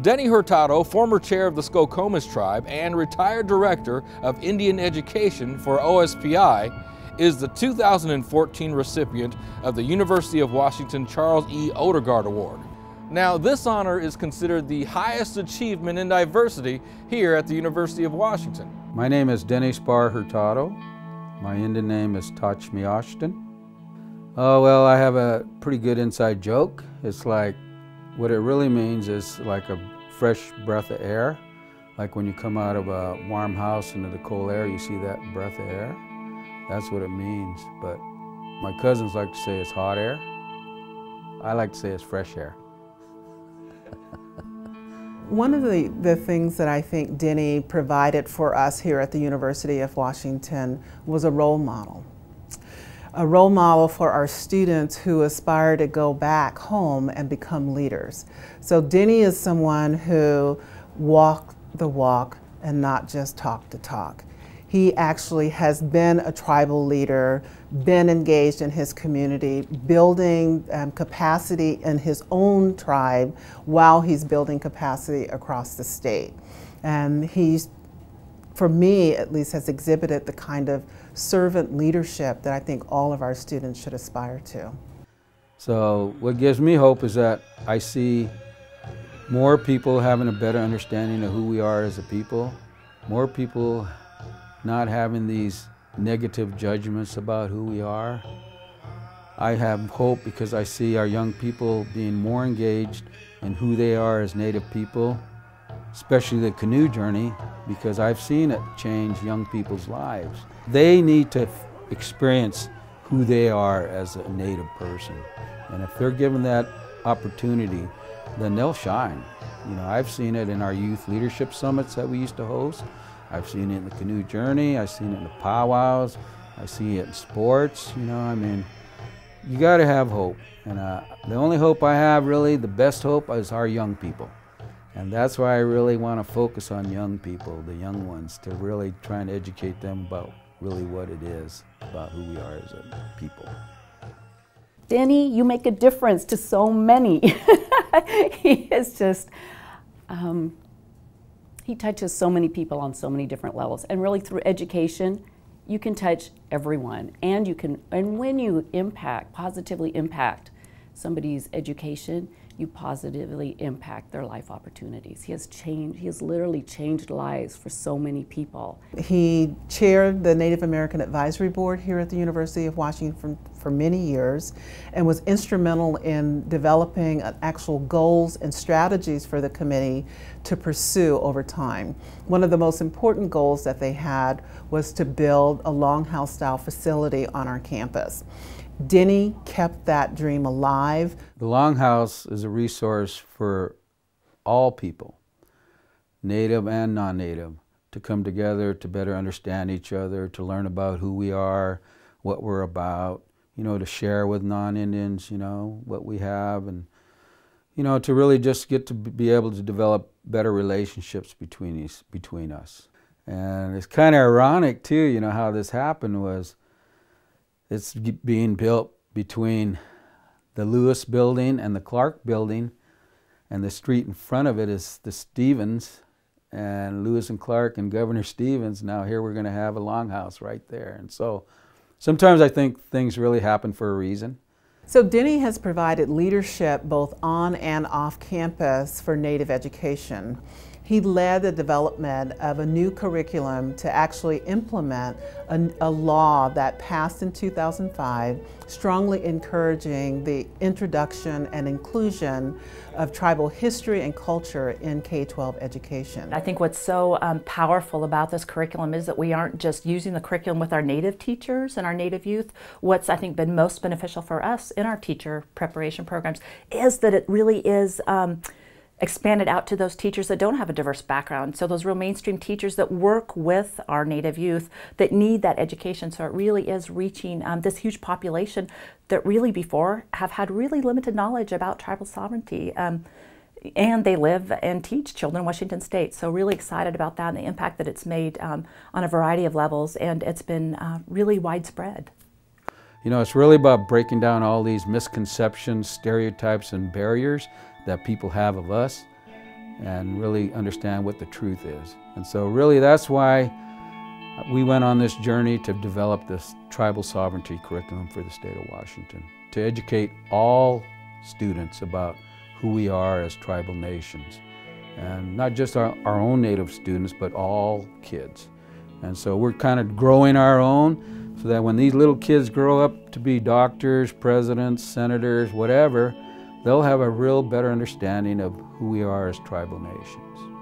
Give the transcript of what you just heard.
Denny Hurtado, former chair of the Skokomish Tribe and retired director of Indian Education for OSPI, is the 2014 recipient of the University of Washington Charles E. Odegaard Award. Now, this honor is considered the highest achievement in diversity here at the University of Washington. My name is Denny Hurtado. My Indian name is Ashton. Oh, well, I have a pretty good inside joke. It's like, what it really means is like a fresh breath of air. Like when you come out of a warm house into the cold air, you see that breath of air. That's what it means. But my cousins like to say it's hot air. I like to say it's fresh air. One of the things that I think Denny provided for us here at the University of Washington was a role model. A role model for our students who aspire to go back home and become leaders. So Denny is someone who walked the walk and not just talked the talk. He actually has been a tribal leader, been engaged in his community, building capacity in his own tribe while he's building capacity across the state. And he's, for me at least, has exhibited the kind of servant leadership that I think all of our students should aspire to. So what gives me hope is that I see more people having a better understanding of who we are as a people, more people not having these negative judgments about who we are. I have hope because I see our young people being more engaged in who they are as Native people, especially the canoe journey, because I've seen it change young people's lives. They need to experience who they are as a Native person. And if they're given that opportunity, then they'll shine. You know, I've seen it in our youth leadership summits that we used to host. I've seen it in the canoe journey. I've seen it in the powwows. I see it in sports. You know, I mean, you got to have hope. And the only hope I have, really, the best hope, is our young people. And that's why I really want to focus on young people, the young ones, to really try and educate them about really what it is, about who we are as a people. Denny, you make a difference to so many. He is just, he touches so many people on so many different levels. And really through education, you can touch everyone. And you can, and when you positively impact somebody's education, you positively impact their life opportunities. He has literally changed lives for so many people. He chaired the Native American Advisory Board here at the University of Washington for many years and was instrumental in developing actual goals and strategies for the committee to pursue over time. One of the most important goals that they had was to build a longhouse-style facility on our campus. Denny kept that dream alive. The Longhouse is a resource for all people, Native and non-Native, to come together to better understand each other, to learn about who we are, what we're about, you know, to share with non-Indians, you know, what we have, and, you know, to really just get to be able to develop better relationships between us. And it's kind of ironic, too, you know, how this happened was, it's being built between the Lewis building and the Clark building, and the street in front of it is the Stevens, and Lewis and Clark and Governor Stevens. Now here we're going to have a longhouse right there. And so sometimes I think things really happen for a reason. So Denny has provided leadership both on and off campus for Native education. He led the development of a new curriculum to actually implement a law that passed in 2005, strongly encouraging the introduction and inclusion of tribal history and culture in K-12 education. I think what's so powerful about this curriculum is that we aren't just using the curriculum with our Native teachers and our Native youth. What's, I think, been most beneficial for us in our teacher preparation programs is that it really is expanded out to those teachers that don't have a diverse background. So those real mainstream teachers that work with our Native youth that need that education. So it really is reaching this huge population that really before have had really limited knowledge about tribal sovereignty. And they live and teach children in Washington State. So really excited about that and the impact that it's made on a variety of levels. And it's been really widespread. You know, it's really about breaking down all these misconceptions, stereotypes, and barriers that people have of us, and really understand what the truth is. And so really that's why we went on this journey to develop this tribal sovereignty curriculum for the state of Washington, to educate all students about who we are as tribal nations. And not just our own Native students, but all kids. And so we're kind of growing our own so that when these little kids grow up to be doctors, presidents, senators, whatever, they'll have a real better understanding of who we are as tribal nations.